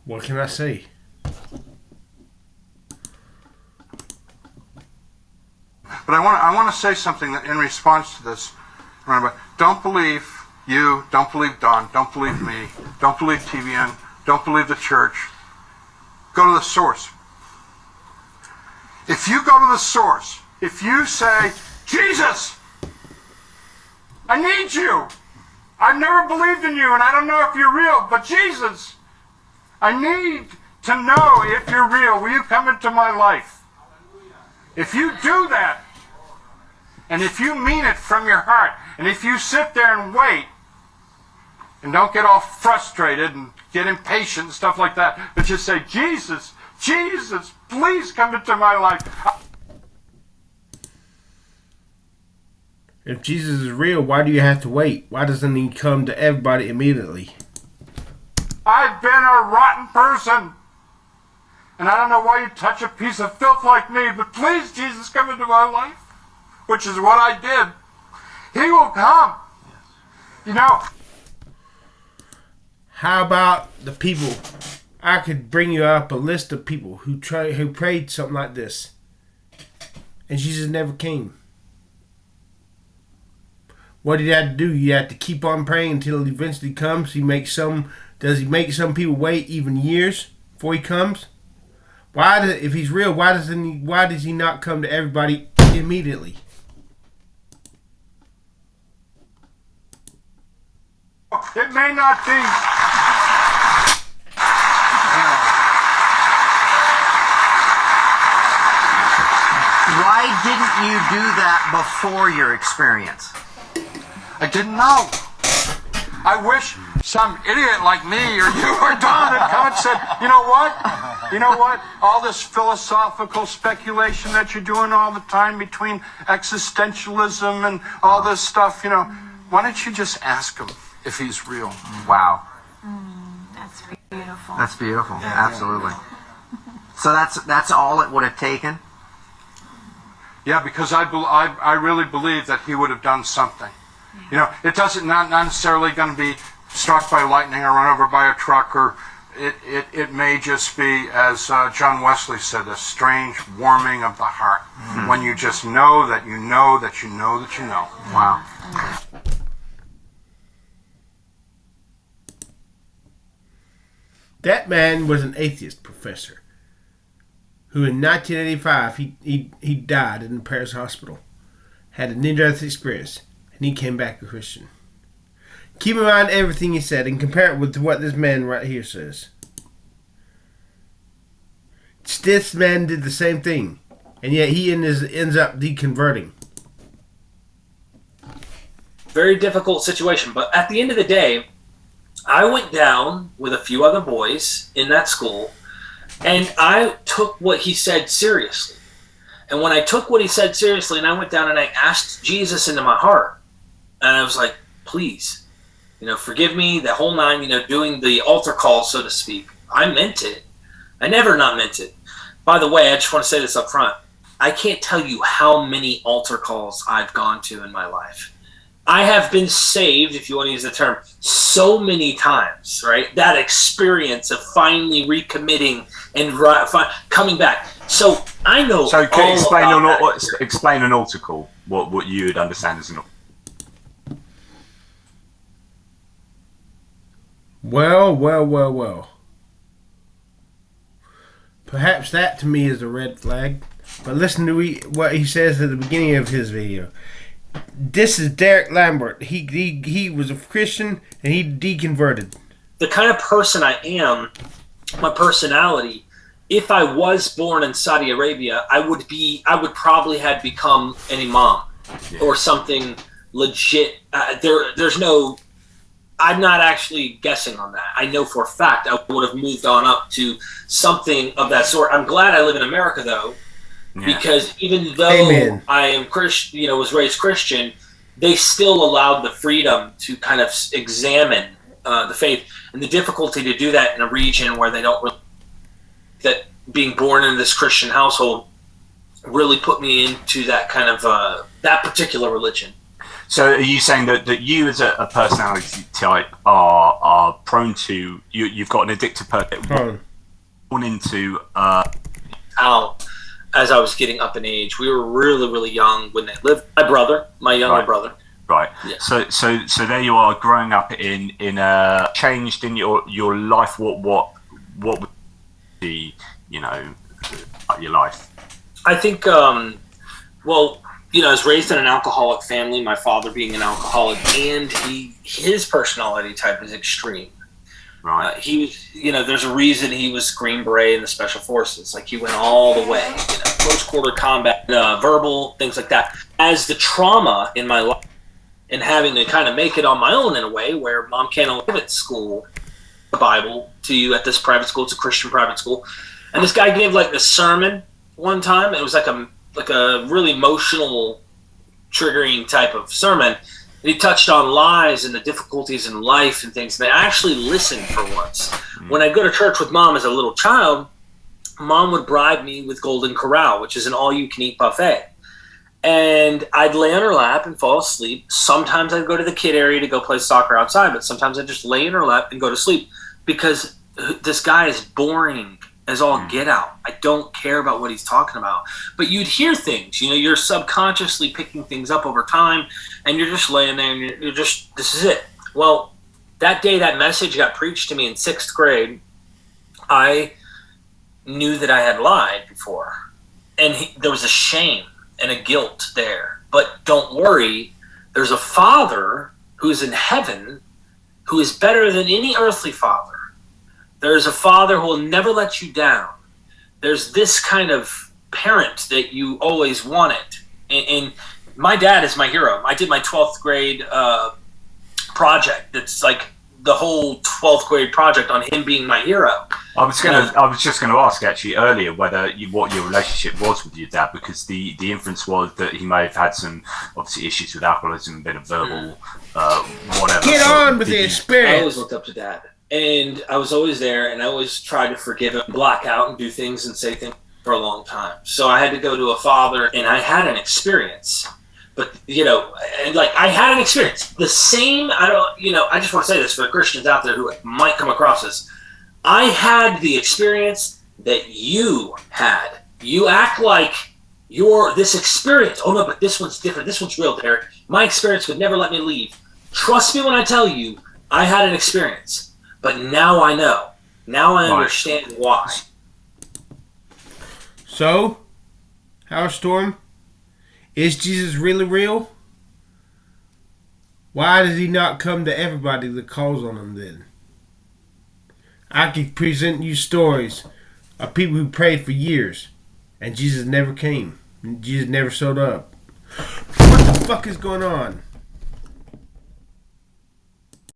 What can I say? But I want to say something that in response to this. Remember, don't believe you, don't believe Don, don't believe me, don't believe TVN, don't believe the church. Go to the source. If you go to the source, if you say, Jesus, I need you. I've never believed in you and I don't know if you're real, but Jesus, I need to know if you're real. Will you come into my life? If you do that, and if you mean it from your heart, and if you sit there and wait, and don't get all frustrated and get impatient and stuff like that, but just say, Jesus, Jesus, please come into my life. If Jesus is real, why do you have to wait? Why doesn't he come to everybody immediately? I've been a rotten person. And I don't know why you touch a piece of filth like me, but please, Jesus, come into my life. Which is what I did. He will come. You know. How about the people? I could bring you up a list of people who prayed something like this. And Jesus never came. What did he have to do? You have to keep on praying until he eventually comes. Does he make some people wait even years before he comes? If he's real, why does he not come to everybody immediately? It may not be. Why didn't you do that before your experience? I didn't know. I wish some idiot like me or you or Don had come and said, you know what? You know what? All this philosophical speculation that you're doing all the time between existentialism and all this stuff, you know, why don't you just ask him if he's real? Wow. That's beautiful. That's beautiful. Yeah. Absolutely. So that's all it would have taken? Yeah, because I really believe that he would have done something. You know, it doesn't not necessarily going to be struck by lightning or run over by a truck, or it may just be, as John Wesley said, a strange warming of the heart. Mm-hmm. When you just know that you know that you know that you know. Wow. That man was an atheist professor who in 1985 he died in the Paris hospital, had a near-death experience, and he came back a Christian. Keep in mind everything he said and compare it with what this man right here says. This man did the same thing, and yet he ends up deconverting. Very difficult situation, but at the end of the day, I went down with a few other boys in that school, and I took what he said seriously. And when I took what he said seriously, and I went down and I asked Jesus into my heart, and I was like, please, forgive me, the whole nine, doing the altar call, so to speak. I meant it. I never not meant it. By the way, I just want to say this up front. I can't tell you how many altar calls I've gone to in my life. I have been saved, if you want to use the term, so many times, right? That experience of finally recommitting and coming back. So I know. So can you explain an altar call? What you would understand as an altar. Well. Perhaps that to me is a red flag. But listen to what he says at the beginning of his video. This is Derek Lambert. He was a Christian and he deconverted. The kind of person I am, my personality, if I was born in Saudi Arabia, I would probably have become an imam or something legit. I'm not actually guessing on that. I know for a fact I would have moved on up to something of that sort. I'm glad I live in America, though, because even though I am Christian, was raised Christian, they still allowed the freedom to kind of examine the faith, and the difficulty to do that in a region where they don't really, that being born in this Christian household really put me into that kind of that particular religion. So are you saying that you as a personality type are prone to you've got an addictive person born into How, as I was getting up in age, we were really, really young when they lived. My younger brother. Right. Yeah. So there you are, growing up in a changed in your life. What would be your life? I think well, I was raised in an alcoholic family. My father being an alcoholic, and his personality type is extreme. Right. He was, there's a reason he was Green Beret in the Special Forces. Like, he went all the way, close quarter combat, verbal, things like that. As the trauma in my life and having to kind of make it on my own in a way where mom can't live at school, the Bible to you at this private school. It's a Christian private school. And this guy gave like this sermon one time. And it was like a really emotional, triggering type of sermon. And he touched on lies and the difficulties in life and things. And I actually listened for once. When I go to church with mom as a little child, mom would bribe me with Golden Corral, which is an all-you-can-eat buffet. And I'd lay on her lap and fall asleep. Sometimes I'd go to the kid area to go play soccer outside, but sometimes I'd just lay in her lap and go to sleep because this guy is boring as all get out. I don't care about what he's talking about. But you'd hear things, you're subconsciously picking things up over time, and you're just laying there and you're just, this is it. Well, that day that message got preached to me in 6th grade, I knew that I had lied before. And there was a shame and a guilt there. But don't worry, there's a Father who's in heaven who is better than any earthly father. There's a Father who will never let you down. There's this kind of parent that you always wanted. And my dad is my hero. I did my 12th grade project. It's like the whole 12th grade project on him being my hero. I was just going to ask actually earlier what your relationship was with your dad, because the inference was that he may have had some obviously issues with alcoholism, a bit of verbal whatever. Get on with the experience. I always looked up to Dad, and I was always there, and I always tried to forgive him, black out, and do things and say things for a long time. So I had to go to a father, and I had an experience. But, I had an experience. The same, I just want to say this for the Christians out there who might come across this. I had the experience that you had. You act like you're this experience. Oh, no, but this one's different. This one's real, Derek. My experience would never let me leave. Trust me when I tell you, I had an experience. But now I know. Now I understand why. So, Howard Storm, is Jesus really real? Why does he not come to everybody that calls on him then? I can present you stories of people who prayed for years and Jesus never came. Jesus never showed up. What the fuck is going on?